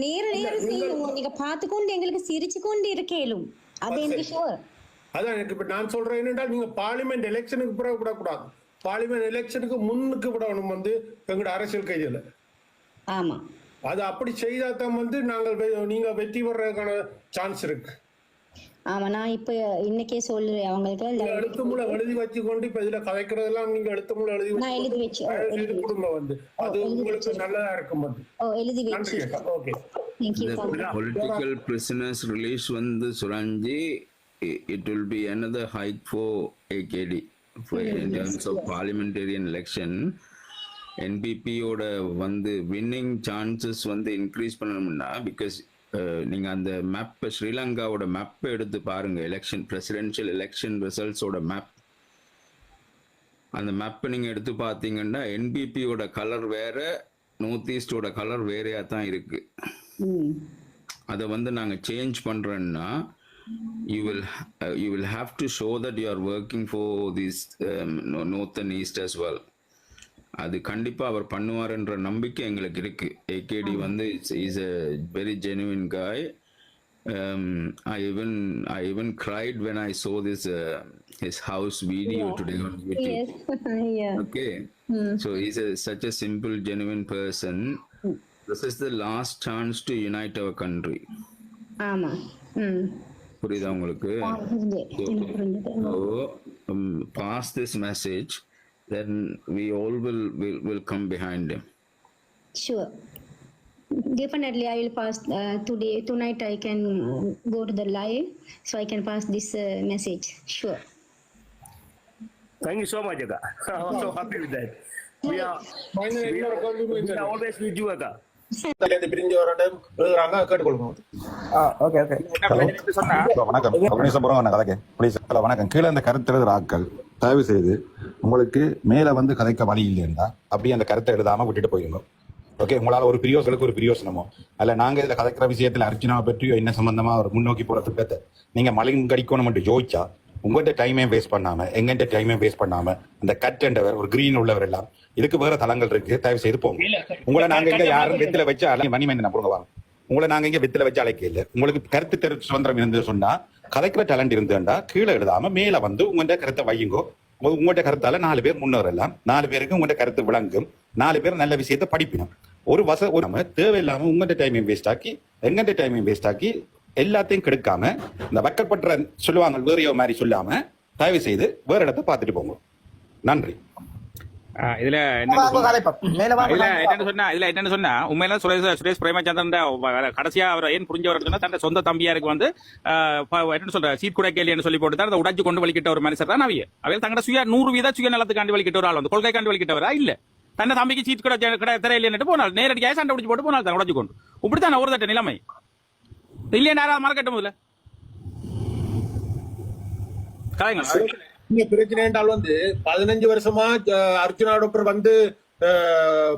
நேர செய்யும். நீங்க பார்த்துக்கொண்டு எங்களுக்கு சிரிச்சு கொண்டு இருக்கேலும் அது எனக்கு ஷோர். அதான் எனக்கு இப்ப நான் சொல்றேன் என்னென்றால் நீங்க பார்லிமெண்ட் எலெக்ஷனுக்கு பிறகு விடக்கூடாது, பார்லிமெண்ட் எலெக்ஷனுக்கு முன்னுக்கு விடணும் எங்களோட அரசியல் கையில. ஆமா, அது அப்படி செய்தாதான் நீங்க வெற்றி பெறதுக்கான சான்ஸ் இருக்கு. ஆமா, நான் இப்ப இன்னைக்கே சொல்றேன் அவங்களுக்கு. எழுத்து மூலம் எழுதி வச்சு கொண்டு இப்ப இதுல கதைக்கிறதெல்லாம் நீங்க எழுத்து மூலம் எழுதி வச்சு கொடுங்க அது உங்களுக்கு நல்லதா இருக்கும். எழுதி வச்சு okay. Political prisoners release Suranji, it will be another hike for AKD in terms of parliamentarian election. NPP ஓட winning chances increase பண்ணணும்னா because நீங்க அந்த மேப் ஸ்ரீலங்காவோட மேப் எடுத்து பாருங்க, எலெக்ஷன் பிரசிடென்ஷியல் எலெக்ஷன் ரிசல்ட்ஸோட மேப். அந்த மேப் நீங்க எடுத்து பார்த்தீங்கன்னா என்பிபியோட கலர் வேற, நார்த் ஈஸ்டோட கலர் வேறையா தான் இருக்கு. அதை நாங்க சேஞ்ச் பண்றோம்னா you will have to show that you are working for this north and east as well. அது கண்டிப்பா அவர் பண்ணுவார்ன்ற நம்பிக்கை எங்களுக்கு இருக்கு. AKD is a very genuine guy. I even cried when I saw this his house video today on YouTube. Yes. Yeah. Okay. So he's such a simple, genuine person. This is the last chance to unite our country. ஆமா. புரியுதா உங்களுக்கு? Pass this message, then we all will come behind him. Sure. Definitely I will pass tonight I can go to the live so I can pass this message. Sure. Thank you so much, Aga. I'm so happy with that. We are always with you, Aga. வணக்கம். கீழே அந்த கருத்து எழுதுற ஆட்கள் தயவு செய்து உங்களுக்கு மேல கதைக்க வழி இல்லைன்னா அப்படியே அந்த கருத்தை எழுதாம விட்டுட்டு போயிருங்க. ஓகே, உங்களால ஒரு பிரியோசனுக்கு ஒரு பிரியோசனமோ அல்ல நாங்க இதுல கதைக்கிற விஷயத்துல அர்ச்சனாவை பற்றியோ என்ன சம்பந்தமா ஒரு முன்னோக்கி போற திட்டத்தை நீங்க மலிங்கடிக்கணும் மட்டும் யோசிச்சா உங்கள்கிட்ட டைமே வேஸ்ட் பண்ணாம எங்கிட்ட டைமே வேஸ்ட் பண்ணாம அந்த கட்டண்டவர் ஒரு கிரீன் உள்ளவர் எல்லாம் இதுக்கு வேற தளங்கள் இருக்கு, தயவு செய்து போங்க. உங்களை நாங்க இங்க யாரும் வெத்தில வச்சு மணிமேந்தன் கொடுங்க வாங்க. உங்களை நாங்க இங்க வெத்தில வச்சு அழைக்க இல்லை. உங்களுக்கு கருத்து தெரிவித்து சுதந்திரம் இருந்து சொன்னா கதைக்கிற டேலண்ட் இருந்துட்டா கீழே எழுதாம மேல உங்கள்கிட்ட கருத்தை வையுங்கோ. உங்கள்கிட்ட கருத்தால 4 பேர் முன்னவரெல்லாம் 4 பேருக்கு உங்கள்கிட்ட கருத்து விளங்கும், 4 பேர் நல்ல விஷயத்தை படிப்பினோம். ஒரு நம்ம தேவையில்லாம உங்கள்கிட்ட டைமையும் வேஸ்ட் ஆக்கி எங்கிட்ட டைமையும் வேஸ்ட் ஆக்கி எல்லாத்தையும் கெடுக்காம இந்த வக்கப்படுற சொல்லுவாங்க வேறையோ மாதிரி சொல்லாம தயவு செய்து வேற இடத்தை பார்த்துட்டு போங்க. நன்றி. இதுல என்ன சொன்னா உண்மையில சுரேஷ் பிரேமச்சந்திரன் கடைசியா அவர் ஏன் புரிஞ்சவர் சொன்னா தன் சொந்த தம்பியாருக்கு என்ன சொல்ற சீட் கூட கேள்வி சொல்லி போட்டு அதை உடைச்சு கொண்டு வலிக்கிட்ட ஒரு மனுஷர் தான் அவையில் தங்கட 100% சுய நலத்துக்காண்டி வலிக்கிட்ட ஒரு ஆள் கொள்கைக்காண்டி வலிக்கிட்டவரா இல்ல. தன்னை தம்பிக்கு சீட் கூட தெரியல போனால் நேரடியாக சண்டை பிடிச்சு போட்டு போனால் தான் உடைச்சு கொண்டு இப்படித்தான் ஒரு தட்ட நிலைமை இல்லையா யாராவது மறக்கட்டும். முதல்ல பிரச்சனை என்றால் 15 வருஷமா அர்ஜுனா டாக்டர்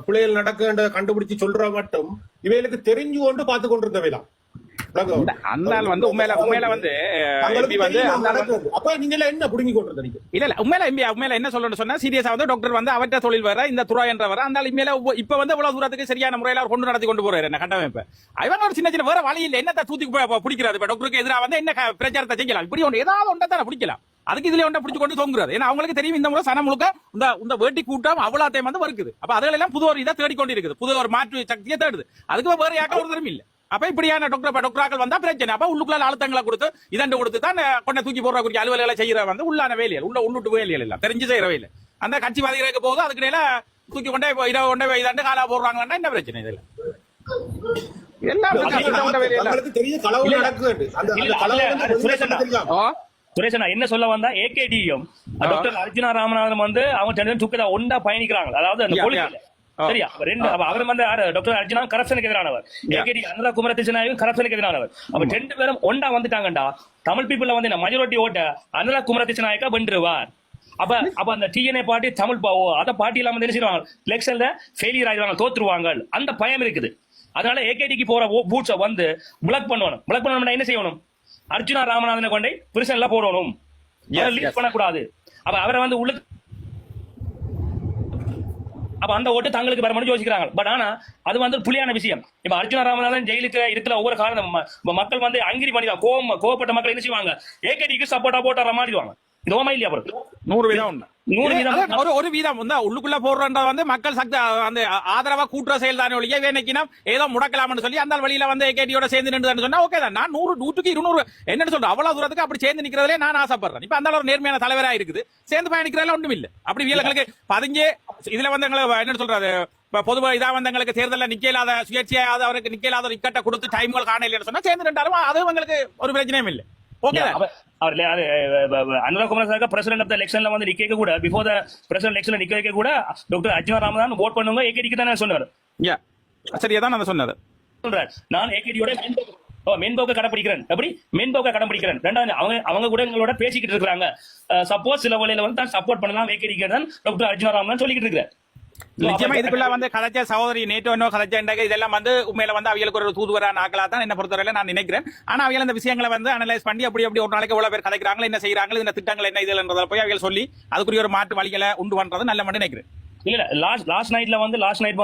பிள்ளைகள் நடக்க கண்டுபிடிச்சு சொல்ற மட்டும் இவைகளுக்கு தெரிஞ்சு கொண்டு பார்த்து கொண்டிருந்தவைதான். அந்த ஆள் உண்மையில உண்மையில என்ன சொல்லணும்னு சொன்னா சீரியஸா டாக்டர் அவற்ற தொழில் வேற இந்த துறை என்ற வர அந்த இனிமேல இப்ப இவ்வளவு தூரத்துக்கு சரியான முறையில அவர் கொண்டு நடத்தி கொண்டு போறாரு என்ன கட்டமைப்பு. அவன் ஒரு சின்ன வேற வழி இல்லை என்னத்தை தூத்தி பிடிக்கிறது. இப்ப டாக்டருக்கு எதிராக என்ன பிரச்சாரத்தை செய்யலாம், இப்படி ஒன்று ஏதாவது ஒன்றை தானே பிடிக்கலாம். அதுக்கு இதுல ஒன்றை பிடிச்சு கொண்டு தொங்குறது. ஏன்னா அவங்களுக்கு தெரியும் இந்த முறை சனம் முழுக்க இந்த வேட்டி கூட்டம் அவ்வளோத்தையும் வருக்குது. அப்ப அதெல்லாம் புது ஒரு இதை தேடிக்கொண்டு இருக்குது, புது ஒரு மாற்று சக்தியை தேடுது. அதுக்கு வேற யாக்க ஒரு தரம் இல்லை. அப்ப இப்படியான டாக்டராக்கள் வந்தா பிரச்சனை. அப்ப உள்ளுக்குள்ள அழுத்தங்களை கொடுத்து இதண்டு கொடுத்து தான் கொண்ட தூக்கி போடுற குறி அலுவலர்களை செய்யற உள்ளான வேலைகள் உள்ளுட்டு வேலைகள் எல்லாம் தெரிஞ்சு செய்யற வேலை. அந்த கட்சிவாதிகளுக்கு போகுது அதுக்கு இடையில தூக்கி கொண்டே இதாண்டு காலா போடுறாங்கன்னா என்ன பிரச்சனை இதுல சுரேஷனா என்ன சொல்ல வந்தா ஏகேடியும் டாக்டர் அர்ஜுனா ராமநாதன் அவங்க தூக்கத்தை ஒன்றா பயணிக்கிறாங்க. அதாவது அந்த சரியா அவர் டாக்டர் அர்ஜுனா கரப்ஷனுக்கு எதிரானவர், ஏகேடி அனுரா குமரதிசனாயும் கரப்ஷனுக்கு எதிரானவர். அப்ப 2 பேரும் ஒண்டா வந்துட்டாங்கடா. தமிழ் பீப்புள்ல மெஜாரிட்டி ஓட்ட அனுரா குமரதிசனாயக்கா வென்றுவார். அப்ப அந்த டிஎன்ஏ பார்ட்டி தமிழ் அத பார்ட்டி எல்லாம் என்ன செய்வாங்க, எலெக்ஷன்ல ஃபெயிலியர் ஆயிடுவாங்க, தோத்துருவாங்க. அந்த பயம் இருக்குது. அதனால ஏகேடிக்கு போற பூட்ஸை பிளாக் பண்ணணும். பிளாக் பண்ணணும்னா என்ன செய்யணும், அர்ஜுனா ராமநாதனை கொண்டே பிரிசன்ல போடணும், லீட் பண்ணக்கூடாது. அப்ப அவரை உள்ள அப்ப அந்த ஓட்டு தங்களுக்கு வர மட்டும் யோசிக்கிறாங்க. பட் ஆனா அது வந்து புலியான விஷயம். இப்ப அர்ஜுனா ராமநாதன் ஜெயிலுக்கு இருக்கிற ஒவ்வொரு காரணம் மக்கள் வந்து அங்கிரி பண்ணிடுவாங்க. கோவப்பட்ட மக்கள் என்ன செய்வாங்க, ஏகேடிக்கு சப்போர்ட்டா போட்டா மாறிடுவாங்க. இது ஓமா இல்லையா? அப்புறம் 100% உண்மை. 100% ஒரு வீதம் வந்து உள்ளுக்குள்ள போடுறத வந்து மக்கள் சக்தி அந்த ஆதரவா கூட்டுற செயல் தானே ஒழிய வேணைக்கினா ஏதோ முடக்கலாம்னு சொல்லி அந்த வழியில வந்து ஏகேடியோட சேர்ந்து நின்று சொன்னா ஓகே தான். நான் 100க்கு 200 என்னன்னு சொல்றேன், அவ்வளவு தூரத்துக்கு அப்படி சேர்ந்து நிக்கிறதுலே நான் ஆசைப்படுறேன். இப்ப அந்த ஒரு நேர்மையான தலைவரா இருக்குது, சேர்ந்து பயணிக்கிறதுல ஒன்றும் இல்ல. அப்படி வீரர்களுக்கு பதிஞ்சே இதுல வந்து எங்களுக்கு என்ன சொல்றது, பொதுவா இதா வந்து எங்களுக்கு தேர்தலில் நிக்கலாத சுயேட்சையாவது அவருக்கு நிக்கலாத இக்கட்ட கொடுத்து டைம்கள் காணல சொன்னா சேர்ந்து நின்றாலும் அது எங்களுக்கு ஒரு பிரச்சனையும் இல்லை. Okay Anurag Kumar sir president of the எலெக்ஷன்ல வந்து நிக்க கூட பிஃபோர் தி பிரசிடென்ட் எலெக்ஷன்ல நிக்க வைக்க கூட டாக்டர் அர்ஜுனா ராமநாதன் வோட் பண்ணுங்க ஏகேடிக்கு தான் சொன்னாரு. சரியா தான் நான் சொன்னது சொல்றேன். நான் ஏகேடியோட மென்போக்க கடைபிடிக்கிறேன். எப்படி மென்போக்க கடைபிடிக்கிறேன். ரெண்டாவது அவங்க கூட எங்களோட பேசிக்கிட்டு இருக்காங்க. சப்போஸ் சில வழியில வந்து தான் சப்போர்ட் பண்ணலாம் ஏகேடிக்கு தான் டாக்டர் அர்ஜுனா ராமநாதன் சொல்லிக்கிட்டு இருக்கிறேன். நிச்சயமா இதுக்குள்ள வந்து கதைச்ச சகோதரி நேற்று கதைச்ச இதெல்லாம் வந்து உண்மையில வந்து அவங்களுக்கு ஒரு தூதுவரான ஆக்களா தான் என்ன பொறுத்தவரையில நான் நினைக்கிறேன். ஆனா அவங்க இந்த விஷயங்களை வந்து அனலைஸ் பண்ணி அப்படி ஒரு நாளைக்கு எவ்வளவு பேர் கதைக்கிறாங்க, என்ன செய்யறாங்க, இந்த திட்டங்கள் என்ன இதுன்றத போய் அவங்க சொல்லி அதுக்குரிய ஒரு மாற்று வழிகளை உண்டு பண்றது நல்ல மட்டும் நினைக்கிறேன். இல்ல லாஸ்ட் நைட்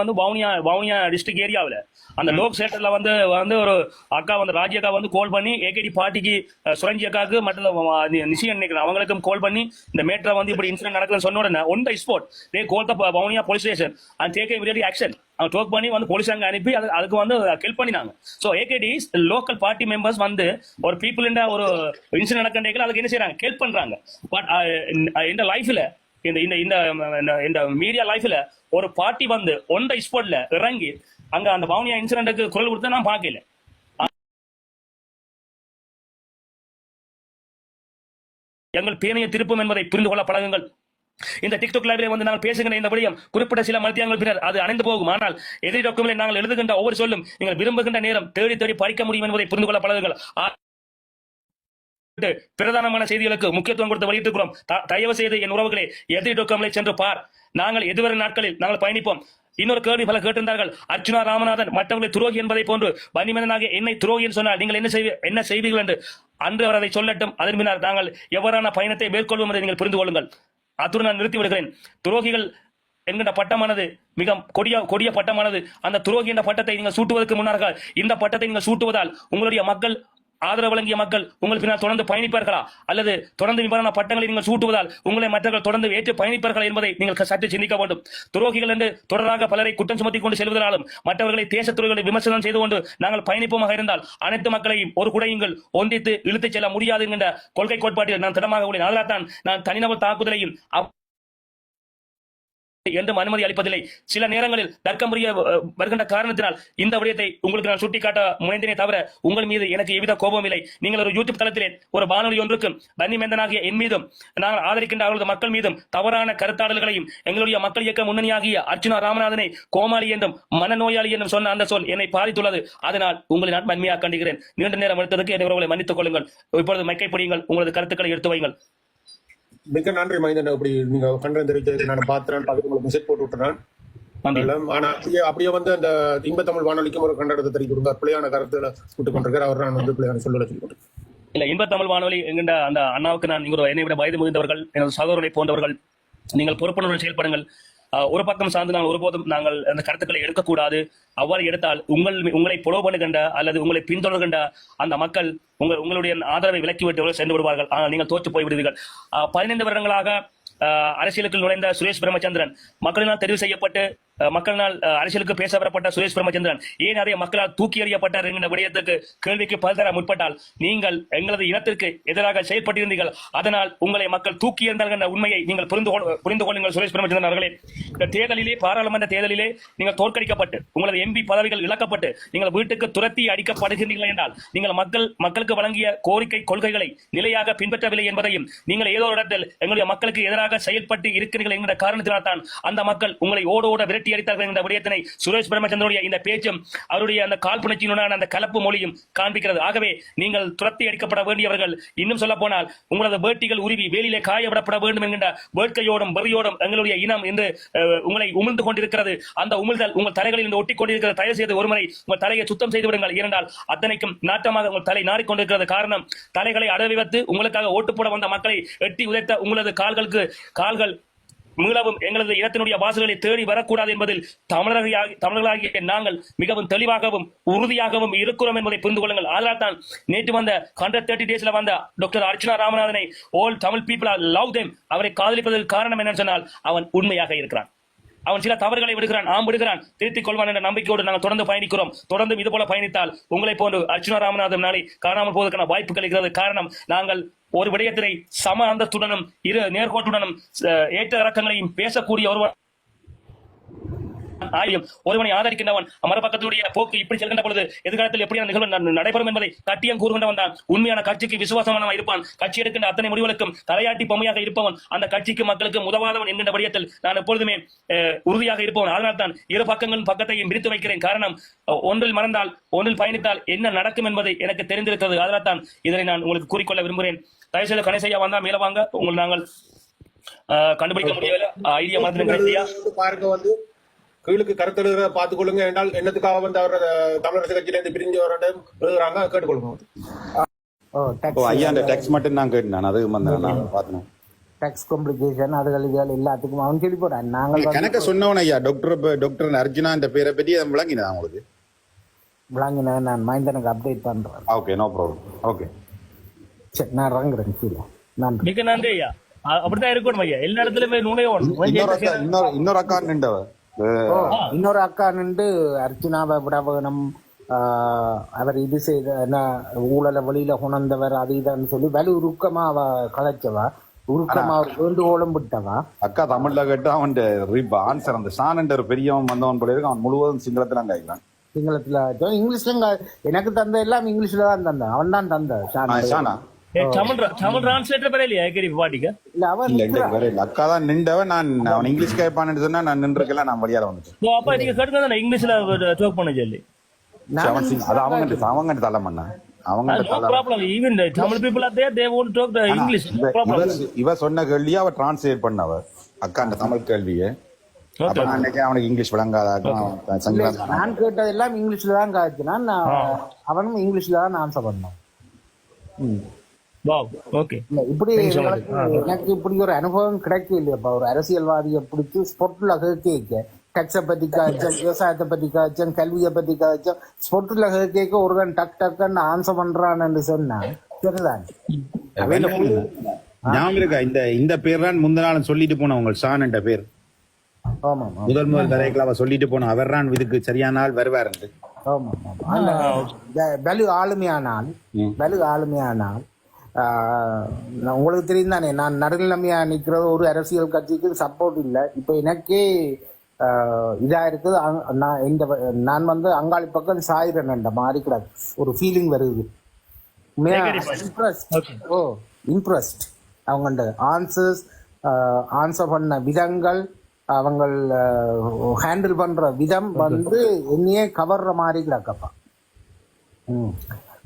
வந்து வவுனியா டிஸ்ட்ரிக்ட் ஏரியாவில் அந்த லோக் சென்டர்ல வந்து ஒரு அக்கா வந்து ராஜி அக்கா வந்து கால் பண்ணி ஏகேடி பார்ட்டிக்கு சுரஞ்சி அக்காவுக்கு மற்றும் நிச்சயம் நினைக்கிறேன் அவங்களுக்கும் கால் பண்ணி இந்த மேட்டரை வந்து இப்படி இன்சிடென்ட் நடக்குதுன்னு சொன்ன உடனே one the spot they call the Vavuniya police station and take immediate action. அவங்க டோக் பண்ணி வந்து போலீஸ் அங்கே அனுப்பி அதுக்கு வந்து ஹெல்ப் பண்ணினாங்க. So AKD local party members வந்து ஒரு பீப்புள் ஒரு இன்சிடென்ட் நடக்கின்ற அதுக்கு என்ன செய்யறாங்க, ஹெல்ப் பண்றாங்க. பட் இந்த லைஃப்ல இந்த மீடியா லைஃப்ல ஒரு பார்ட்டி வந்து ஒன் த ஸ்பாட்ல இறங்கி அங்க அந்த வவுனியா இன்சிடென்ட்க்கு குரல் கொடுத்து நான் பார்க்கல. எங்கள் பேணைய திருப்பம் என்பதை புரிந்து கொள்ள பழகுங்கள். இந்த டிக்டாக் லைவ்ல வந்து நாங்கள் பேசுகின்ற இந்த விடயம் குறிப்பிட்ட சில மத்தியங்கள் பின்னர் அது அணைந்து போகும். ஆனால் எதிரி டாக்குமெண்ட்ல நாங்கள் எழுதுகின்ற ஒவ்வொரு சொல்லும் நீங்கள் விரும்புகின்ற நேரம் தேடி படிக்க முடியும் என்பதை புரிந்து கொள்ள பழகுங்கள். பிரதானமான செய்திகளுக்கு முக்கியத்துவம் கொடுத்து வெளியிட்டிருக்கிறோம். தயவு செய்து என் உறவுகளே எதிரி டாக்குமெண்ட்லை சென்று பார். நாங்கள் எதிர்வரும் நாட்களில் நாங்கள் பயணிப்போம். இன்னொரு கேள்வி பல கேட்டிருந்தார்கள். அர்ஜுனா ராமநாதன் மற்றவர்களை துரோகி என்பதை போன்று வன்னிமனிதனாக என்னை துரோகி என்று சொன்னால் நீங்கள் என்ன செய்வீர்கள் என்று அன்று அவர் அதை சொல்லட்டும். அதன் பின்னர் நாங்கள் எவ்வாறான பயணத்தை மேற்கொள்வோம் என்பதை நீங்கள் புரிந்து கொள்ளுங்கள். அத்துடன் நான் நிறுத்தி விடுகிறேன். துரோகிகள் என்கின்ற பட்டமானது மிக கொடிய பட்டமானது. அந்த துரோகி என்ற பட்டத்தை நீங்கள் சூட்டுவதற்கு முன்னார்கள் இந்த பட்டத்தை நீங்கள் சூட்டுவதால் உங்களுடைய மக்கள் ஆதரவு வழங்கிய மக்கள் உங்கள் பின்னால் தொடர்ந்து பயணிப்பார்களா அல்லது தொடர்ந்து இவ்வாறான பட்டங்களை நீங்கள் சூட்டுவதால் உங்களை மற்றவர்கள் தொடர்ந்து ஏற்று பயணிப்பார்கள் என்பதை நீங்கள் சற்று சிந்திக்க வேண்டும். துரோகிகள் என்று தொடராக பலரை குற்றம் சுமத்தி கொண்டு செல்வதாலும் மற்றவர்களை தேசத்துறைகளை விமர்சனம் செய்து கொண்டு நாங்கள் பயணிப்போமாக இருந்தால் அனைத்து மக்களையும் ஒரு குடையுங்கள் ஒன்றித்து இழுத்துச் செல்ல முடியாது என்கின்ற கொள்கை கோட்பாட்டில் நான் திடமாக உள்ளேன். அதனால்தான் நான் தனிநபர் தாக்குதலையும் என்றும் அனுமதி அளிப்பதில்லை. சில நேரங்களில் தர்க்கம் புரிய வருகின்ற காரணத்தினால் இந்த விடயத்தை உங்களுக்கு நான் சுட்டிக்காட்ட முனைந்தேனே தவிர உங்கள் மீது எனக்கு எவ்வித கோபம் இல்லை. நீங்கள் ஒரு யூடியூப் தளத்திலே ஒரு வானொலி ஒன்றுக்கும் வன்னிமேந்தனாகிய என் மீதும் நாங்கள் ஆதரிக்கின்ற அவர்களது மக்கள் மீதும் தவறான கருத்தாடல்களையும் எங்களுடைய மக்கள் இயக்க முன்னணியாகிய அர்ஜுனா ராமநாதனை கோமாளி என்றும் மனநோயாளி என்றும் சொன்ன அந்த சொல் என்னை பாதித்துள்ளது. அதனால் உங்களை நான் வன்மையாக கண்டுகிறேன். நீண்ட நேரம் எடுத்ததற்கு என் உறவுகளை மன்னித்துக் கொள்ளுங்கள். இப்பொழுது மைக்கை பிடியுங்கள், உங்களது கருத்துக்களை எடுத்து வைங்கள். மிக நன்றி மைந்தன். அப்படி நீங்க கண்டனம் தெரிவித்ததுக்கு நான் பார்த்தேன், அதுக்கு உங்களுக்கு மெசேஜ் போட்டு விட்டுறேன். ஆனா அப்படியே வந்து அந்த இன்ப தமிழ் வானொலிக்கும் ஒரு கண்டனத்தை தெரிவிக்க பிள்ளையான கருத்துல விட்டு கொண்டிருக்காரு. அவர் நான் வந்து பிள்ளையான சொல்ல சொல்லி கொண்டிருக்கேன். இல்ல, இன்ப தமிழ் வானொலி என்கின்ற அந்த அண்ணாவுக்கு நான் என்னை விட வயது முதிர்ந்தவர்கள், எனது சகோதரனை போன்றவர்கள், நீங்கள் பொறுப்புணர்வுடன் செயல்படுங்கள். ஒரு பக்கம் சார்ந்து நாங்கள் ஒருபோதும் நாங்கள் அந்த கருத்துக்களை எடுக்கக்கூடாது. அவ்வாறு எடுத்தால் உங்களை பொலோ பண்ணுகின்ற அல்லது உங்களை பின்தொடர்கின்ற அந்த மக்கள் உங்களுடைய ஆதரவை விலக்கிவிட்டு சென்று விடுவார்கள். ஆனால் நீங்கள் தோற்று போய்விடுவீர்கள். 15 வருடங்களாக அரசியலுக்கு நுழைந்த சுரேஷ் பிரேமச்சந்திரன் மக்களினால் தெரிவு செய்யப்பட்டு மக்களினால் அரசியலுக்கு பேச வரப்பட்ட சுரேஷ் பிரேமச்சந்திரன் ஏன் நிறைய மக்களால் தூக்கி எறியப்பட்டார் என்கிற விடயத்துக்கு கேள்விக்கு பதில் தர முற்பட்டால் நீங்கள் எங்களது இனத்திற்கு எதிராக செயல்பட்டிருந்தீர்கள், அதனால் உங்களை மக்கள் தூக்கி எறிந்தார்கள் என்ற உண்மையை நீங்கள் புரிந்து கொள்ளுங்கள். சுரேஷ் பிரேமச்சந்திரன் அவர்களே, இந்த தேர்தலிலே பாராளுமன்ற தேர்தலிலே நீங்கள் தோற்கடிக்கப்பட்டு உங்களது எம்பி பதவிகள் இழக்கப்பட்டு நீங்கள் வீட்டுக்கு துரத்தி அடிக்கப்படுகின்றீர்கள் என்றால் நீங்கள் மக்களுக்கு வழங்கிய கோரிக்கை கொள்கைகளை நிலையாக பின்பற்றவில்லை என்பதையும் நீங்கள் ஏதோ இடத்தில் எங்களுடைய மக்களுக்கு எதிராக செயல்பட்டு இருக்கிறீர்கள் என்கிற காரணத்தினால் தான் அந்த மக்கள் உங்களை ஓட விரட்டி அடித்தார்கள் என்ற விடயத்தினை சுரேஷ் பிரேமச்சந்திரனுடைய இந்த பேச்சும் அவருடைய அந்த காழ்ப்புணர்ச்சியுடனான அந்த கலப்பு மொழியும் காண்பிக்கிறது. ஆகவே நீங்கள் துரத்தி அடிக்கப்பட வேண்டியவர்கள், இன்னும் சொல்ல போனால் உங்களது வேட்டிகள் உருவி வேலியிலே காயப்படப்பட வேண்டும் என்கின்ற வேட்கையோடும் வெறியோடும் எங்களுடைய இனம் என்று உங்களை உமிழ்ந்து கொண்டிருக்கிறது. அந்த உமிழ்தல் உங்கள் தலைகளில் இருந்து ஒட்டி கொண்டிருக்கிறது. தயவு செய்து ஒருமுறை உங்கள் தலையை சுத்தம் செய்து விடுங்கள். ஏனென்றால் அத்தனைக்கும் நாட்டமாக உங்கள் தலை நாறிக்கொண்டிருக்கிறது. காரணம், தலைகளை அடவி வைத்து உங்களுக்காக ஓட்டு போட வந்த மக்களை எட்டி உதைத்த உங்களது கால்கள் மீளவும் எங்களது இனத்தினுடைய வாசல்களை தேடி வரக்கூடாது என்பதில் தமிழர்களாகிய நாங்கள் மிகவும் தெளிவாகவும் உறுதியாகவும் இருக்கிறோம் என்பதை புரிந்து கொள்ளுங்கள். அதனால் தான் நேற்று வந்த 130 daysல வந்த டாக்டர் அர்ச்சனா ராமநாதனை all Tamil people love them அவரை காதலிப்பதற்கு காரணம் என்னன்னு சொன்னால் அவன் உண்மையாக இருக்கிறான். அவன் சில தவறுகளை விடுகிறான், திருத்திக் கொள்வான் என்ற நம்பிக்கையோடு நாங்கள் தொடர்ந்து பயணிக்கிறோம். தொடர்ந்து இது போல பயணித்தால் உங்களை போன்று அர்ச்சனா ராமநாதன் நாளை காணாமல் போவதற்கான வாய்ப்பு கிடைக்கிறது. காரணம், நாங்கள் ஒரு விடயத்தினை சம அந்தத்துடனும் நேர்கோட்டுடனும் ஏற்ற இறக்கங்களையும் பேசக்கூடிய ஒருவனை ஆதரிக்கின்றவன் மறுபக்கத்துடைய போக்கு இப்படி செல்கின்ற பொழுது எதிர்காலத்தில் எப்படியான நிகழ்வு நடைபெறும் என்பதை கட்டியம் கூறுகின்றவன் தான் உண்மையான கட்சிக்கு விசுவாசமானவன் இருப்பான். கட்சி எடுக்கின்ற அத்தனை முடிவுகளுக்கும் தலையாட்டி பொம்மையாக இருப்பவன், அந்த கட்சிக்கு மக்களுக்கு உதவாதவன் என்கின்ற விடயத்தில் நான் எப்பொழுதுமே உறுதியாக இருப்பவன். அதனால் தான் இரு பக்கத்தையும் பிரித்து வைக்கிறேன். காரணம், ஒன்றில் மறந்தால் ஒன்றில் பயணித்தால் என்ன நடக்கும் என்பதை எனக்கு தெரிந்திருக்கிறது. அதனால் தான் இதனை நான் உங்களுக்கு கூறிக்கொள்ள விரும்புகிறேன். தயவுசெய்து கணேசையா வந்தா மேல வாங்க, நாங்கள் கண்டுபிடிக்க முடியவில்லை. ஐடியா மாதிரி கணேசையா பாருங்க, வந்து கீழுக்கு கருத்தெழுத பார்த்துக் கொள்ளுங்க என்றால் என்னத்துக்காக வந்து அவர் தமிழரசு கட்சியிலிருந்து பிரிஞ்சு எழுதுறாங்க கேட்டுக்கொள்ளுங்க. ஐயா அந்த டெக்ஸ்ட் மட்டும் நான் கேட்டேன், அது நான் பார்த்தேன். டெக்ஸ்ட் காம்ப்ளிகேஷன் அதுகள் எல்லாத்துக்கும் அவன் சொல்லி போறான். நாங்கள் கணக்க சொன்னவன் ஐயா டாக்டர் அர்ஜுனா இந்த பேரை பற்றி விளங்கினேன் உங்களுக்கு விளங்கினேன். நான் மைந்தனுக்கு அப்டேட் பண்றேன். Okay, no problem. ஓகே, சரி, நான் இறங்குறேன் கீழே. நன்றி. மிக நன்றி ஐயா. அப்படித்தான் இருக்கணும் ஐயா, எல்லா இடத்துலயுமே இன்னொரு அக்கா நின்றவர் இன்னொரு அக்கா நின்று அர்ச்சனாவை விட வேணும், அவர் இது செய்த என்ன ஊழல வெளியில உணர்ந்தவர் அது இதுன்னு சொல்லி வலு உருக்கமா அவ கலைச்சவா, உருக்கமா அவர் வேண்டுகோளும் விட்டவா. அக்கா தமிழ்ல கேட்டு அவன் ஆன்சர் அந்த ஷான் என்ற பெரியவன் வந்தவன் போல இருக்கு. அவன் முழுவதும் சிங்களத்துல கேட்கலாம். சிங்களத்துல இங்கிலீஷ்ல எனக்கு தந்த எல்லாம் இங்கிலீஷ்ல தான் தந்தான். அவன் தான் தந்த ஷானா. தமிழ் டிரான்ஸ்லேட்டர் பேரே இல்லையா கேரி பாட்டிக்கு? இல்ல அவன் அக்கா தான் நின்றவன். நான் அவன் இங்கிலீஷ் கேட்பான்னு சொன்னா நான் நின்றுக்கல, நான் மரியாதை வந்துட்டேன். அப்ப நீங்க கேட்டுதான் இங்கிலீஷ்ல டாக் பண்ண சொல்லி அது அவங்க தலை பண்ண இவ சொன்ன கேள்வியை அவ டிரான்ஸ்லேட் பண்ணவ அக்கா அந்த தமிழ் கேள்வியை. அவனுக்கு இங்கிலீஷ் விளங்காத. நான் கேட்டது எல்லாம் இங்கிலீஷ்ல தான் காய்ச்சினான். அவனும் இங்கிலீஷ்ல தான் ஆன்சர் பண்ணான். இப்படி எனக்கு இப்படி ஒரு அனுபவம் கிடைக்க இல்லையப்பா. ஒரு அரசியல்வாதியை பிடிச்சி ஸ்பொட்ல கேட்க டெக்ஸை பத்தி காய்ச்சல், விவசாயத்தை பத்தி காய்ச்சல், கல்வியை பத்தி காய்ச்சல், ஸ்பொட்ல கேட்க ஒருவன் டக்குன்னு ஆன்சர் பண்றான்னு சொன்னா சரிதான். ஞாபகம் இருக்கா இந்த பேர் தான் முந்த நாள் சொல்லிட்டு போன உங்க ஷான் என்ற பேர்? ஆமா, முதல் தரைக்குள்ள அவ சொல்லிட்டு போன அவர் தான் இதுக்கு சரியான ஆள் வருவார். ஆமா, வலு ஆளுமையானால் உங்களுக்கு தெரியும் தானே, நான் நடுநிலைமையா நிக்கிற ஒரு அரசியல் கட்சிக்கு சப்போர்ட் இல்லை. இப்ப எனக்கே இதா இருக்குது. நான் வந்து அங்காளி பக்கம் சாயிரன் மாதிரி கிடக்கு ஒரு ஃபீலிங் வருது. இம்ப்ரெஸ்ட் அவங்க ஆன்சர் பண்ண விதங்கள், அவங்க ஹேண்டில் பண்ற விதம் வந்து என்னையே கவர்ற மாதிரி கிடக்கப்பா.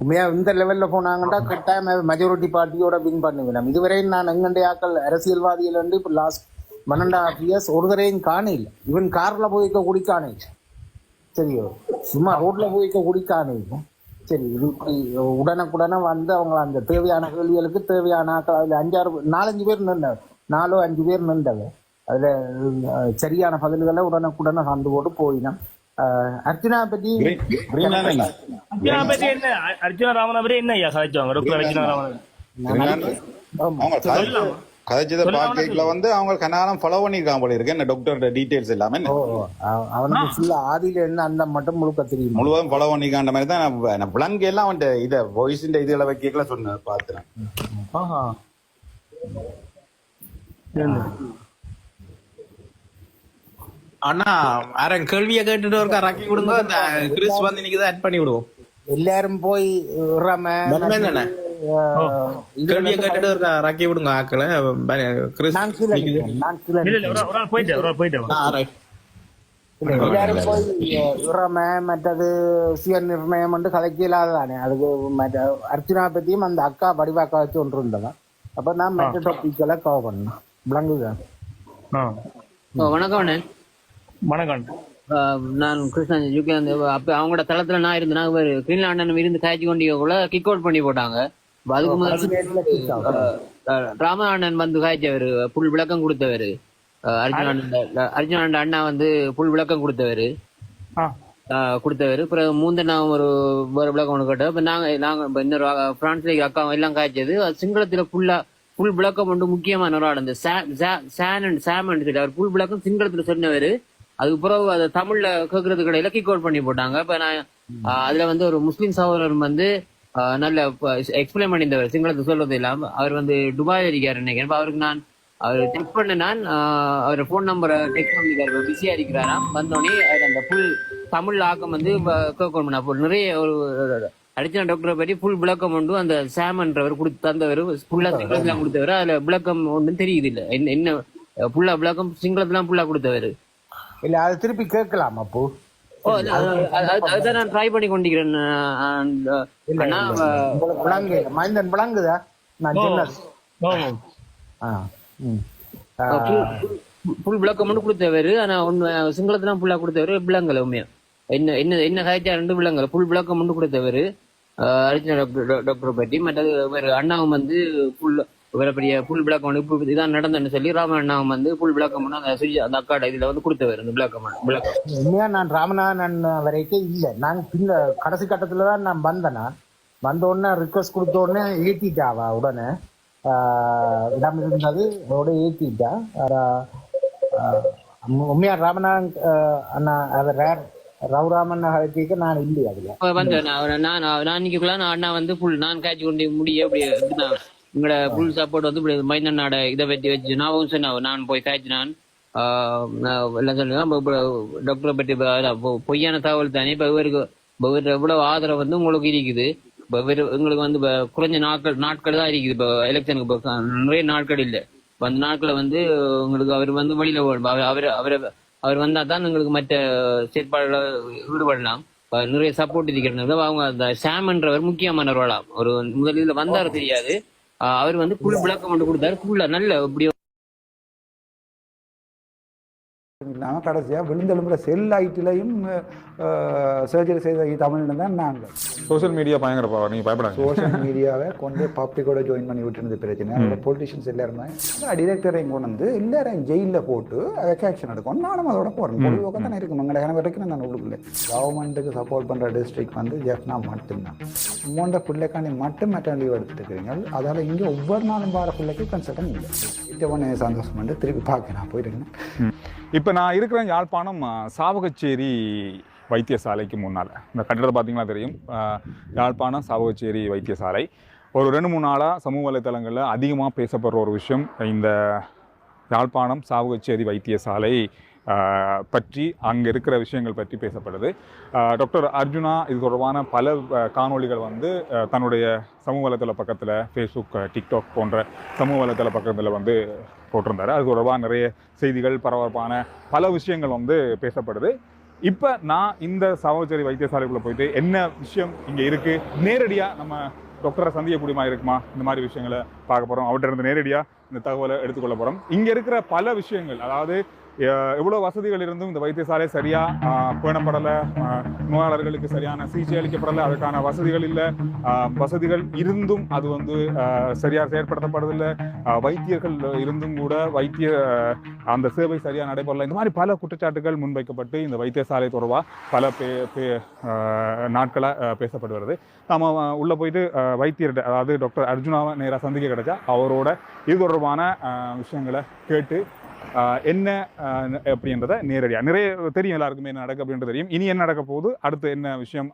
உண்மையா இந்த லெவல்ல போனாங்கன்னா கட்டாயம் மெஜாரிட்டி பார்ட்டியோட வின் பண்ணுவேன். இதுவரையும் நான் எங்கண்டைய ஆக்கள் அரசியல்வாதிகள் வந்து இப்ப லாஸ்ட் 1.5 years ஒருவரையும் காணையில். இவன் கார்ல போய்க்க குடி காணையில், சரியோ சும்மா ரோட்ல போய்க்க குடி காணையில். சரி, இது உடனுக்குடனே வந்து அவங்க அந்த தேவையான கேள்விகளுக்கு தேவையான ஆக்கள் அதுல 4-5 பேர் நின்றவர், 4-5 பேர் நின்றவர். அதுல சரியான பதில்களை உடனுக்குடனே சார்ந்து போட்டு போயினோம். அர்ச்சனா பத்தி என்ன அர்ச்சனா ராமநாதன் என்ன ஐயா கதைச்சாங்க? டாக்டர் அர்ச்சனா ராமநாதன் கதைச்சத பாக்கல வந்து அவங்க கனாலம் ஃபாலோ பண்ணிருக்காங்க போல இருக்கு. என்ன டாக்டரோட டீடைல்ஸ் எல்லாமே அவனுக்கு ஃபுல்லா ஆதியில இருந்து அந்த மட்டும் முழுக்க தெரியும், முழுவதும் ஃபாலோ பண்ணிருக்கான்ற மாதிரி தான் நான் பிளங்க் எல்லாம் அவன் இத வாய்ஸ் இந்த இதுல வைக்கல சொன்ன பாத்துறேன். அண்ணா யாரும் கேள்வியை கேட்டுட்டு இருக்கா ராக்கி விடுங்க. கிறிஸ் வந்து இன்னைக்கு தான் ஆட் பண்ணி விடுவோம். எல்லாரும் போய் கேள்வியை கேட்டுட்டு இருக்கா ராக்கி விடுங்க ஆக்களை. கிறிஸ் எல்லாரும் போய் மற்றது சுய நிர்ணயம் வந்து கதைக்க இல்லாதானே. அதுக்கு அர்ச்சனா பத்தியும் அந்த அக்கா வடிவாக்கா வச்சு ஒன்று இருந்தவன். அப்ப நான் மற்ற டாபிக் எல்லாம் கவர் பண்ணேன். விளங்குதான். வணக்கம். வணக்கம், நான் கிருஷ்ணா யூகே. அப்ப அவங்களோட தளத்துல நான் இருந்தேன். கிரீன்லாண்டன் இருந்து காய்ச்சி கொண்டியக்குள்ள கிக் அவுட் பண்ணி போட்டாங்க. அதுக்கு முதல்ல ராமநாதன் வந்து காய்ச்சவர், புல் விளக்கம் கொடுத்தவர். அர்ஜுனாண்ட அண்ணா வந்து புல் விளக்கம் கொடுத்தவரு. பிறகு மூந்தண்ணாவும் ஒரு வேற விளக்கம் ஒன்று கேட்டோம். இப்ப நாங்க இன்னொரு பிரான்ஸ்ல அக்கா எல்லாம் காய்ச்சது. சிங்களத்துல புல் விளக்கம் ஒன்று முக்கியமான ஒரு ஆள். அந்த சாமன் சொல்லி அவர் புல் விளக்கம் சிங்களத்துல சொன்னவரு. அதுக்கு பிறகு அதை தமிழ்ல கேட்கறதுக்கு இடையில கிக் அவுட் பண்ணி போட்டாங்க. இப்ப நான் அதுல வந்து ஒரு முஸ்லீம் சகோதரர் வந்து நல்ல எக்ஸ்பிளைன் பண்ணியிருந்தவர் சிங்களத்தை சொல்றது இல்லாம. அவர் வந்து துபாய் இருக்காரு நினைக்கிறேன். அவருக்கு நான் அவர் டெக்ஸ்ட் பண்ண நான் அவர் போன் நம்பரை டெக்ஸ்ட் பண்ணிருக்காரு. பிஸியா இருக்கிறாராம். வந்தோடனே அந்த புல் தமிழ் ஆக்கம் வந்து கேட்கணும். அப்போ நிறைய ஒரு அடிச்சனா டாக்டரை பற்றி புல் விளக்கம் உண்டு. அந்த சாமன்றவர் தந்தவர் புல்லா சிங்களத்துல கொடுத்தவர். அதுல விளக்கம் ஒன்றும் தெரியுது இல்ல என்ன புல்லா விளக்கம் சிங்களத்துலாம் புல்லா கொடுத்தவர் இல்ல. அதை திருப்பி கேட்கலாம் அப்போ. அதுதான் நான் ட்ரை பண்ணி கொண்டிருக்கிறேன். மைந்தன் விளங்குதா நான் சொன்னது? புல் விளக்கம் மட்டும் கொடுத்தவர். ஆனா ஒண்ணு சிங்களத்துல புல்லா கொடுத்தவர் விளங்கல. உண்மையா என்ன காய்ச்சா 2 விளங்கல. புல் விளக்கம் மட்டும் கொடுத்தவர் அர்ச்சனா டாக்டர் பற்றி. மற்றது வேற அண்ணாவும் வந்து வேற பெரிய புல் விளக்கம் இப்ப இதான் நடந்தன்னு சொல்லி ராம அண்ணாவும் வந்து புல் விளக்கம் அந்த அக்காட இதுல வந்து கொடுத்தவர் அந்த விளக்கம். உண்மையா நான் ராமநாதன் வரைக்கும் இல்ல. நான் பின்ன கடைசி கட்டத்துலதான் நான் வந்தேனா. வந்த உடனே ரிக்வஸ்ட் கொடுத்த உடனே ஏத்திட்டாவா உடனே இடம் இருந்தது அதோட ஏத்திட்டா. உண்மையா ராமநாதன் அண்ணா அவர் ரவுராமன் அழைச்சிக்க நான் இல்லையா அதுல வந்தேன். நான் இன்னைக்குள்ள அண்ணா வந்து புல் நான் காய்ச்சி கொண்டு முடிய அப்படி உங்களோட புல் சப்போர்ட் வந்து இப்படி மைந்தனாட இதை பற்றி வச்சு நான் சொன்னேன். நான் போய் காய்ச்சினான் எல்லாம் சொல்லுவேன். டாக்டரை பற்றி பொய்யான தகவல் தானே. இப்ப இவருக்கு எவ்வளவு ஆதரவு வந்து உங்களுக்கு இருக்குது. எங்களுக்கு வந்து குறைஞ்ச நாட்கள் தான் இருக்குது. இப்போ எலெக்ஷனுக்கு நிறைய நாட்கள் இல்லை. அந்த நாட்களை வந்து உங்களுக்கு அவர் வந்து வழியில அவர் வந்தா தான் எங்களுக்கு மற்ற செயற்பாடுகளை ஈடுபடலாம். நிறைய சப்போர்ட் இருக்கிறது. அவங்க அந்த சாமன்றவர் முக்கியமானவர்களாம். ஒரு முதலில் வந்தாரு தெரியாது. அவர் வந்து புல் விளக்கம் மட்டும் கொடுத்தாரு. புல்ல நல்ல இப்படி இல்லாமல் கடைசியாக விழுந்தெலும்புற செல் ஐட்டிலையும் சர்ஜரி செய்த தமிழினம் தான் நாங்கள். சோஷியல் மீடியா பயங்கரப்பா, நீங்கள் பயப்படாங்க. சோஷியல் மீடியாவை கொண்டு பப்ளிக்கோட ஜாயின் பண்ணி விட்டுருந்த பிரச்சனை. அதோட பொலிட்டிஷியன்ஸ் எல்லாருமே டிரெக்டரையும் கொண்டு வந்து எல்லாரையும் ஜெயிலில் போட்டு அதுக்கு ஆக்ஷன் எடுக்கும். நானும் அதோட போகிறேன். பொழுதுபோக்க தானே இருக்கும். எங்களை கணக்கு வரைக்கும் நான் உள்ளுக்குள்ளே கவர்மெண்ட்டுக்கு சப்போர்ட் பண்ணுற டிஸ்ட்ரிக்ட் வந்து ஜெஃப்னா மட்டும்தான். மூன்ற பிள்ளைக்காண்டி மட்டும் மெட்டர்ன் லீவ் எடுத்துக்கிறீங்க. அதால் இங்கே ஒவ்வொரு நாளும் வார பிள்ளைக்கு கன்சல்டன் இல்லை. இட்டவனே சந்தோஷம் வந்து திருப்பி பார்க்க நான் போயிட்டுருக்கேன். இப்போ நான் இருக்கிறேன் யாழ்ப்பாணம் சாவகச்சேரி வைத்தியசாலைக்கு முன்னால். இந்த கட்டிடத்தை பார்த்தீங்கன்னா தெரியும். யாழ்ப்பாணம் சாவகச்சேரி வைத்தியசாலை ஒரு 2-3 நாளாக சமூக வலைத்தளங்களில் அதிகமாக பேசப்படுற ஒரு விஷயம். இந்த யாழ்ப்பாணம் சாவகச்சேரி வைத்தியசாலை பற்றி அங்கே இருக்கிற விஷயங்கள் பற்றி பேசப்படுது. டாக்டர் அர்ஜுனா இது தொடர்பான பல காணொளிகள் வந்து தன்னுடைய சமூக வலைத்தள பக்கத்தில் ஃபேஸ்புக், டிக்டாக் போன்ற சமூக வலைத்தள பக்கத்தில் வந்து போட்டிருந்தார். அது தொடர்பாக நிறைய செய்திகள், பரபரப்பான பல விஷயங்கள் வந்து பேசப்படுது. இப்போ நான் இந்த சாவகச்சேரி வைத்தியசாலைக்குள்ளே போயிட்டு என்ன விஷயம் இங்கே இருக்குது, நேரடியாக நம்ம டாக்டரை சந்திக்கக்கூடியமா இருக்குமா, இந்த மாதிரி விஷயங்களை பார்க்க போகிறோம். அவர்கிட்ட இருந்து நேரடியாக இந்த தகவலை எடுத்துக்கொள்ள போகிறோம். இங்கே இருக்கிற பல விஷயங்கள், அதாவது எவ்வளோ வசதிகள் இருந்தும் இந்த வைத்தியசாலை சரியாக பேணப்படலை, நோயாளர்களுக்கு சரியான சிகிச்சை அளிக்கப்படலை, அதுக்கான வசதிகள் இல்லை, வசதிகள் இருந்தும் அது வந்து சரியாக செயற்படுத்தப்படுறதில்லை, வைத்தியர்கள் இருந்தும் கூட அந்த சேவை சரியாக நடைபெறலை. இந்த மாதிரி பல குற்றச்சாட்டுகள் முன்வைக்கப்பட்டு இந்த வைத்தியசாலை தொடர்பாக பல நாட்களாக பேசப்படுகிறது. நம்ம உள்ளே போயிட்டு வைத்தியர்கிட்ட, அதாவது டாக்டர் அர்ஜுனாவை நேராக சந்திக்க கிடைச்சா அவரோட இது தொடர்பான விஷயங்களை கேட்டு என்ன அப்படின்றத நேரடியாக நிறைய தெரியும். எல்லாருக்குமே என்ன நடக்கு அப்படின்றது தெரியும். இனி என்ன நடக்க போகுது, அடுத்து என்ன விஷயம்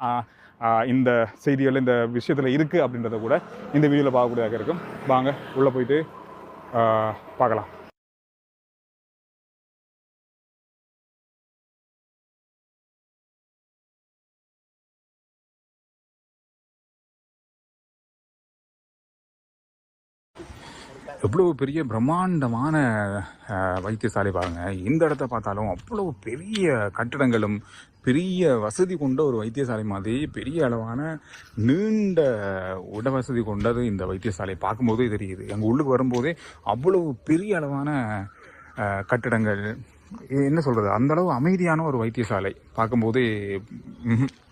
இந்த செய்திகள் இந்த விஷயத்தில் இருக்குது அப்படின்றத கூட இந்த வீடியோவில் பார்க்கக்கூடியதாக இருக்கும். வாங்க உள்ளே போயிட்டு பார்க்கலாம். எவ்வளோ பெரிய பிரம்மாண்டமான வைத்தியசாலை பாருங்க. இந்த இடத்த பார்த்தாலும் அவ்வளோ பெரிய கட்டிடங்களும் பெரிய வசதி கொண்ட ஒரு வைத்தியசாலை மாதிரி பெரிய அளவான நீண்ட உடவசதி கொண்டது இந்த வைத்தியசாலை பார்க்கும்போதே தெரியுது. அங்கே உள்ளுக்கு வரும்போதே அவ்வளோ பெரிய அளவான கட்டிடங்கள், என்ன சொல்றது, அந்த அளவு அமைதியான ஒரு வைத்தியசாலை. பார்க்கும்போது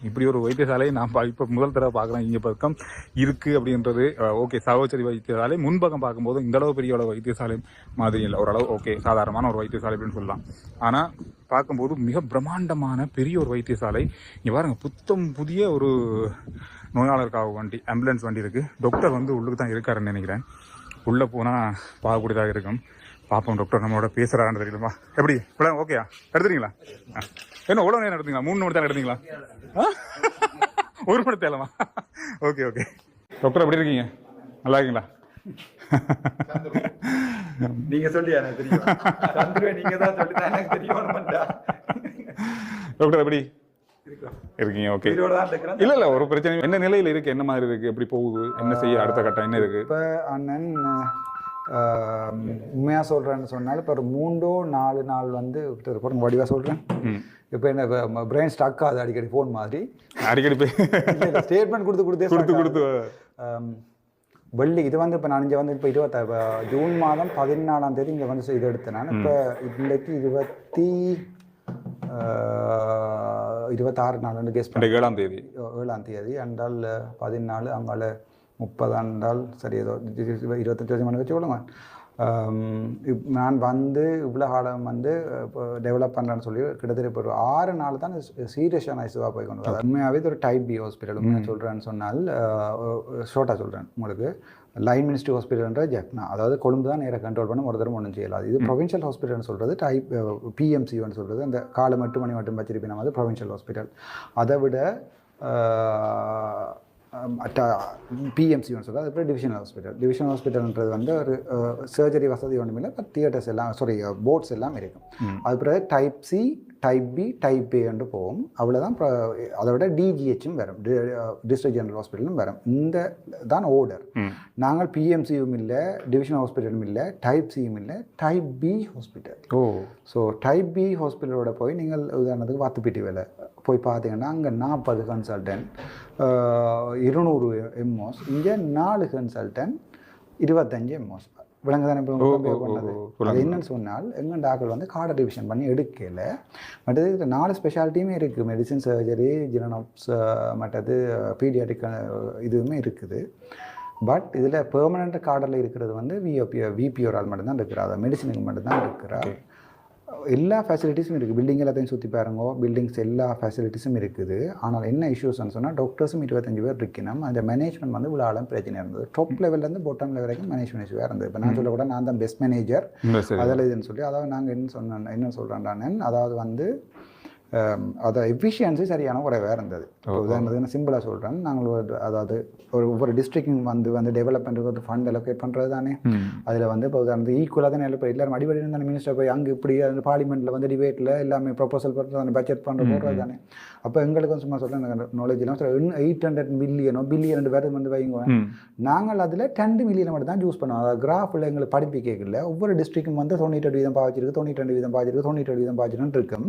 இப்படி ஒரு வைத்தியசாலை நான் இப்போ முதல் தடவை பார்க்குறேன். இங்கே பக்கம் இருக்கு அப்படின்றது ஓகே. சகோச்சரி வைத்தியசாலை முன்பக்கம் பார்க்கும்போது இந்த அளவு பெரிய அளவு வைத்தியசாலை மாதிரி இல்லை, ஓரளவு ஓகே சாதாரணமான ஒரு வைத்தியசாலை அப்படின்னு சொல்லலாம். ஆனால் பார்க்கும்போது மிக பிரம்மாண்டமான பெரிய ஒரு வைத்தியசாலை. இங்கே பாருங்க, புத்தம் புதிய ஒரு நோயாளருக்காக வண்டி, ஆம்புலன்ஸ் வண்டி இருக்குது. டாக்டர் வந்து உள்ளுக்கு தான் இருக்காருன்னு நினைக்கிறேன். உள்ளே போனால் பார்க்கக்கூடியதாக இருக்கும். பார்ப்போம் டாக்டர் நம்மளோட பேசுகிறான்னு தெரியலமா. எப்படி இவ்வளோ ஓகேயா எடுத்துறீங்களா? என்ன எவ்வளோ நேரம் எடுத்தீங்களா? 3 மணி நேரம் எடுத்தீங்களா? 1 மணி தேலமா? Okay okay. டாக்டர் எப்படி இருக்கீங்க? நல்லா இருக்கீங்களா? நீங்க சொல்லியா எனக்கு தெரியும். சந்திரன் நீங்க தான் சொல்லிதான் எனக்கு தெரியும். டாக்டர் எப்படி இருக்கீங்க? ஓகே. இல்ல இல்ல ஒரு பிரச்சனை. என்ன நிலையில இருக்கு, என்ன மாதிரி இருக்கு, எப்படி போகுது, என்ன செய்ய, அடுத்த கட்டம் என்ன இருக்கு? இப்போ அண்ணன் உண்மையாக சொல்கிறேன்னு சொன்னாலும் இப்போ ஒரு 3-4 நாள் வந்து வடிவாக சொல்கிறேன். இப்போ என்ன பிரெயின் ஸ்டக் ஆகுது அடிக்கடி, ஃபோன் மாதிரி அடிக்கடி ஸ்டேட்மெண்ட் கொடுத்து வெள்ளி இது வந்து இப்போ நான் இங்கே வந்து இப்போ ஜூன் மாதம் 14ஆம் தேதி இங்கே வந்து இது எடுத்தேன் நான். இப்போ இன்றைக்கு 26 நாள் கெஸ் பண்ண 7ஆம் தேதி அண்டால் 14 அங்கால 30 ஆண்டால் சரி ஏதோ 28 மணி வச்சு விடுங்க. நான் வந்து இவ்வளோ காலம் வந்து இப்போ டெவலப் பண்ணுறேன்னு சொல்லி கிட்டத்தட்ட இப்போ ஒரு 6 நாள் தான் சீரியஸான இஷ்யூவாக போய் கொண்டு வரும். உண்மையாகவே இது ஒரு டைப் பி ஹாஸ்பிட்டல். உண்மையாக சொல்கிறேன்னு சொன்னால் ஷோர்ட்டாக சொல்கிறேன் உங்களுக்கு, லைன் மினிஸ்ட்ரி ஹாஸ்பிட்டல்ன்ற ஜெப்னா, அதாவது கொழும்பு தான் நேராக கண்ட்ரோல் பண்ண ஒரு தரம் ஒன்றும் செய்யலாம். இது ப்ரொவின்ஷியல் ஹாஸ்பிட்டல்னு சொல்கிறது, டைப் பிஎம்சின்னு சொல்கிறது. அந்த காலம் 8 மணி மட்டும் வச்சிருப்பேன் நம்ம, அது ப்ரொவின்ஷியல் ஹாஸ்பிட்டல். அதை விட பிஎம்சின்னு சொல்கிறது, அதுக்கப்புறம் டிவிஷனல் ஹாஸ்பிட்டல். டிவிஷனல் ஹாஸ்பிட்டல்ன்றது வந்து ஒரு சர்ஜரி வசதி ஒன்றும் இல்லை, பட் தியேட்டர்ஸ் எல்லாம் போர்ட்ஸ் எல்லாம் இருக்கும். அதுக்கப்புறம் type C, type B, type ஏன்னு போகும், அவ்வளோதான். அதை விட டிஜிஹெச்சும் வரும், டிஸ்ட்ரிக்ட் ஜெனரல் ஹாஸ்பிட்டலும் வரும். இந்த தான் ஓர்டர். நாங்கள் பிஎம்சியும் இல்லை, டிவிஷனல் ஹாஸ்பிட்டலும் இல்லை, டைப் சியும் இல்லை, type B hospital. So type B ஹாஸ்பிட்டலோட போய் நீங்கள் உதாரணத்துக்கு வாத்துப்பீட்டி வேலை போய் பார்த்தீங்கன்னா அங்கே 40 கன்சல்டன்ட் 200 எம்ஓஸ், இங்கே 4 கன்சல்டன்ட் 25 எம்ஓஸ். விலங்கு தானே பண்ணது. அது என்னன்னு சொன்னால் எங்கள் டாக்டர் வந்து கார்டை டிவிஷன் பண்ணி எடுக்கல. மற்றது 4 ஸ்பெஷாலிட்டியுமே இருக்குது, மெடிசின், சர்ஜரி, ஜெனோப்ஸ், மற்றது பீடியாட்ரிக் இதுவுமே இருக்குது. பட் இதில் பெர்மனண்ட் கார்டில் இருக்கிறது வந்து விபிஓரால் மட்டும்தான் இருக்கிறா, அதை மெடிசினுக்கு மட்டும்தான் இருக்கிறா. எல்லா ஃபெசிலிட்டிஸும் இருக்குது, பில்டிங் எல்லாத்தையும் சுற்றி பாருங்க, பில்டிங்ஸ் எல்லா ஃபெசிலிட்டிஸும் இருக்குது. ஆனால் என்ன இஷ்யூஸ்ன்னு சொன்னால் டாக்டர்ஸும் 25 பேர் இருக்கணும். அந்த மேனேஜ்மெண்ட் வந்து இவ்வளோ ஆழம் பிரச்சனை இருந்தது. டாப் லெவல்லேருந்து பாட்டம் லெவல் வரைக்கும் மேனேஜ்மெண்ட் இஷ்யூவாக இருந்தது. இப்போ நான் சொல்ல கூட நான் தான் பெஸ்ட் மேனேஜர் அதில் இதுன்னு சொல்லி, அதாவது நாங்கள் என்ன சொல்கிறேன், அதாவது வந்து அதை எஃபிஷியன்சி சரியான குறைவாக இருந்தது. உதாரணத்துக்கு சிம்பிளாக சொல்கிறேன், நாங்கள் அதாவது ஒவ்வொரு டிஸ்ட்ரிக்டும் வந்து டெவலப்மெண்ட்டுக்கு ஒரு ஃபண்ட் அலோகேட் பண்ணுறது தானே. அதில் வந்து இப்போ உதாரணத்துக்கு ஈக்குவலாக தான் இப்போ எல்லாரும் அடிப்படை இருந்தாலும் மினிஸ்டர் போய் அங்கே இப்படி அந்த பார்லிமெண்ட்டில் வந்து டிபேட்டில் எல்லாமே ப்ரொபோசல் பண்ணுறது, அந்த பட்ஜெட் போடுறது தானே. அப்போ எங்களுக்கு வந்து சும்மா சொல்கிறேன் நாலேஜ் எல்லாம் 800 மில்லியனோ பில்லியன் பேர் வந்து வைங்க, நாங்கள் அதில் 10 மில்லியனை மட்டும் தான் யூஸ் பண்ணுவோம். அதாவது கிராஃபில் எங்களுக்கு படிப்பு கேட்கல. ஒவ்வொரு டிஸ்ட்ரிக்டும் வந்து 98% பாய்ச்சிருக்கு, 92% பாய்ச்சிருக்கு, 98% பாய்ச்சிருன்னு இருக்கும்.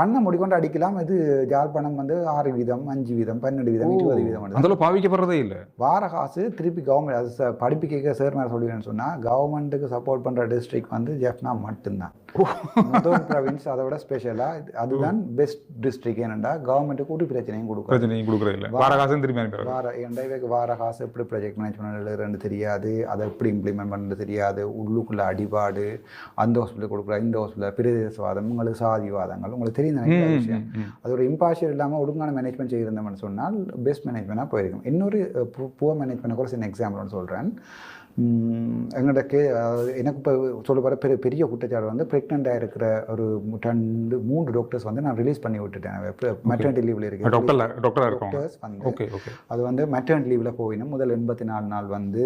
கண்ணை முடிக்கொண்டு அடிக்கலாம். இது ஜாழ்ப்பாணம் வந்து 6%, 5%, 12%, 20% அதில் பாவிக்கப்படுறதே இல்லை. வார காசு திருப்பி கவர்மெண்ட் அது படிப்பு கேட்க சார் மேலே சொல்லிடுன்னு சொன்னால் கவர்மெண்ட்டுக்கு சப்போர்ட் பண்ணுற டிஸ்ட்ரிக்ட் வந்து ஜெஃப்னா மட்டும்தான். ப்ரொவின்ஸ் அதை விட ஸ்பெஷலாக அதுதான் பெஸ்ட் டிஸ்ட்ரிக்ட். ஏனெண்டா கவர்மெண்ட்டுக்கு ஒரு பிரச்சனையும் கொடுக்குறது வார காசு திரும்பி வார காசு எப்படி ப்ராஜெக்ட் மேனேஜ் பண்ணுறது தெரியாது, அதை எப்படி இம்ப்ளிமெண்ட் பண்ணுறது தெரியாது, உள்ளுக்குள்ள அடிபாடு, அந்த ஹாஸ்பிட்டல் கொடுக்குற இந்த ஹாஸ்பிட்டல் பிரதேசவாதம், உங்களுக்கு சாதிவாதங்கள் உங்களுக்கு தெரியும் விஷயம். அது ஒரு இம்பார்ஷியல் இல்லாமல் ஒழுங்கான மேனேஜ்மெண்ட் செய்திருந்தோம்னு சொன்னால் பெஸ்ட் மேனேஜ்மெண்ட்டாக போயிருக்கும். இன்னொரு புவர் மேனேஜ்மெண்ட் கூட சின்ன எக்ஸாம்பிள்னு சொல்கிறேன். எங்கள்கிட்ட எனக்கு இப்போ சொல்ல போகிற பெரிய குற்றச்சாட்டு வந்து ப்ரெக்னெண்ட்டாக இருக்கிற ஒரு 2-3 டாக்டர்ஸ் வந்து நான் ரிலீஸ் பண்ணி விட்டுட்டேன். மெட்டர்னிட்டி லீவில் இருக்கிற டாக்டர்ஸ் வந்து அது வந்து மெட்டர்னிட்டி லீவில் போயிடும். முதல் 84 நாள் வந்து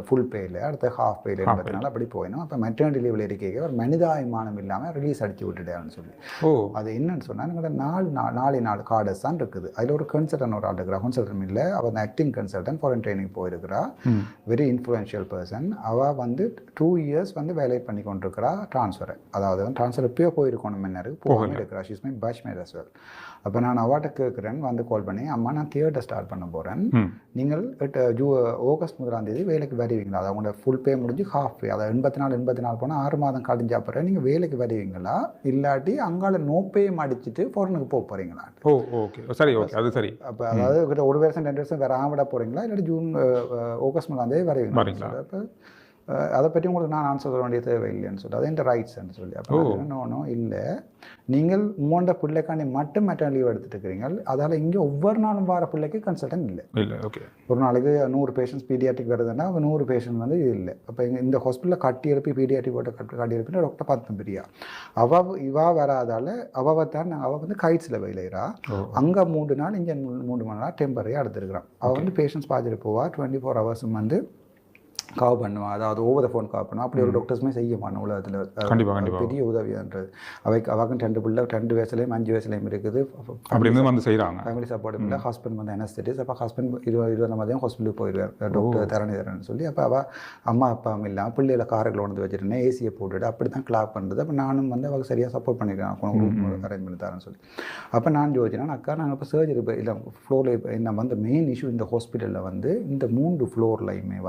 ஃபுல் பேயில், அடுத்த ஹாஃப் பேயில் 80 நாள் அப்படி போயிடும். அப்போ மெட்டர்னிட்டி லீவில் இருக்க ஒரு மனிதாபிமானம் இல்லாமல் ரிலீஸ் அடிச்சு விட்டுட்டேன்னு சொல்லி. அது என்னன்னு சொன்னால் எங்கள்கிட்ட 4 கார்டர்ஸ் தான் இருக்குது. அதில் ஒரு கன்சல்டன் ஒரு ஆள் இருக்கிறா, கன்சல்டன் இல்லை, அவள் ஆக்டிங் கன்சல்டன் ஃபாரின் ட்ரைனிங் போயிருக்கிறா, வெரி இன்ஃப்ளூயன்ஷியல் பர்சன். அவள் வந்து 2 இயர்ஸ் வந்து வேலை பண்ணி கொண்டிருக்கிறா ட்ரான்ஸ்ஃபரை, அதாவது ட்ரான்ஸ்ஃபர் எப்பயோ போயிருக்கணும், முன்னருக்கு போகாமல் இருக்கிறா. She's my batchmate as well. அப்போ நான் அவாட்ட கேட்குறேன் வந்து கால் பண்ணி அம்மா நான் தியேட்டர் ஸ்டார்ட் பண்ண போகிறேன், நீங்கள் ஆகஸ்ட் 1 வேலைக்கு வருவீங்களா? அதை அவங்களோட ஃபுல் பே முடிஞ்சு ஹாஃப் பே, அதை 84 போனால் 6 மாதம் கழிஞ்சா அப்புறம் நீங்கள் வேலைக்கு வருவீங்களா, இல்லாட்டி அங்கால நோப்பையும் அடிச்சுட்டு ஃபாரினுக்கு போக போகிறீங்களா? ஓகே சரி, ஓகே அது சரி. அப்போ அதாவது 1 வருஷம் 2 வருஷம் வேற ஆவிட போகிறீங்களா, இல்லாட்டி ஆகஸ்ட் 1 வருவீங்களா? அப்போ அதை பற்றி உங்களுக்கு நான் ஆன்சர் சொல்ல வேண்டிய தேவையில்லைன்னு சொல்லி அது என் ரைட்ஸ்ன்னு சொல்லி. அப்போ ஒன்றும் இல்லை, நீங்கள் உங்களோட பிள்ளைக்காண்டி மட்டும் மெட்டர்னல் லீவ் எடுத்துட்டு இருக்கிறீங்க, அதால் இங்கே ஒவ்வொரு நாளும் வர பிள்ளைக்கு கன்சல்டன்ட் இல்லை. ஓகே, ஒரு நாளைக்கு 100 பேஷண்ட்ஸ் பீடியாட்டிக் வருதுன்னா 100 பேஷண்ட் வந்து இது இல்லை. அப்போ இந்த ஹாஸ்பிட்டலில் கட்டி எழுப்பி பீடியாட்டிக் போட்டு கட்டி எழுப்பினா டாக்டர் பார்த்து பிரியா இவா வராதால அவள் வந்து கைட்ஸில் விளையிறா, அங்கே 3 நாள் இங்கே 3 மணி நேரம் டெம்பரரியாக எடுத்துருக்கிறான். அவள் வந்து பேஷண்ட்ஸ் பார்த்துட்டு போவா, 24 hours வந்து காவ் பண்ணுவான், அதாவது ஓவர் த ஃபோன் காவ் பண்ணுவான். அப்படி ஒரு டாக்டர்ஸுமே செய்ய மாட்டோம் உலகத்தில். பெரிய உதவியான்றது. அவக்கும் 2 பிள்ளை 2 வயசுலையும் 5 வயசுலையும் இருக்குது. அப்படின்னு வந்து செய்கிறாங்க. ஃபேமிலி சப்போர்ட் இல்லை. ஹஸ்பண்ட் வந்து அனஸ்தெட்டிஸ். அப்போ ஹஸ்பண்ட் 20 மதியம் ஹாஸ்பிட்டலுக்கு போயிடுவார், டாக்டர் தரேன்னு சொல்லி. அப்போ அவள் அம்மா அப்பாவும் இல்லாமல் பிள்ளைகளை காரில் வந்து வச்சுருந்தேன், ஏசியை போட்டுட்டு அப்படி தான் கிளாப் பண்ணுறது. அப்போ நானும் வந்து அவளுக்கு சரியாக சப்போர்ட் பண்ணியிருக்கேன், ரூம் அரேஞ்ச் பண்ணி தரேன்னு சொல்லி. அப்போ நான் யோசிச்சேன்னா அக்கா நாங்கள் இப்போ சர்ஜரி இல்லை ஃப்ளோரில் என்ன வந்து மெயின் இஷ்யூ இந்த ஹாஸ்பிட்டலில் வந்து இந்த 3 ஃப்ளோர்லையுமே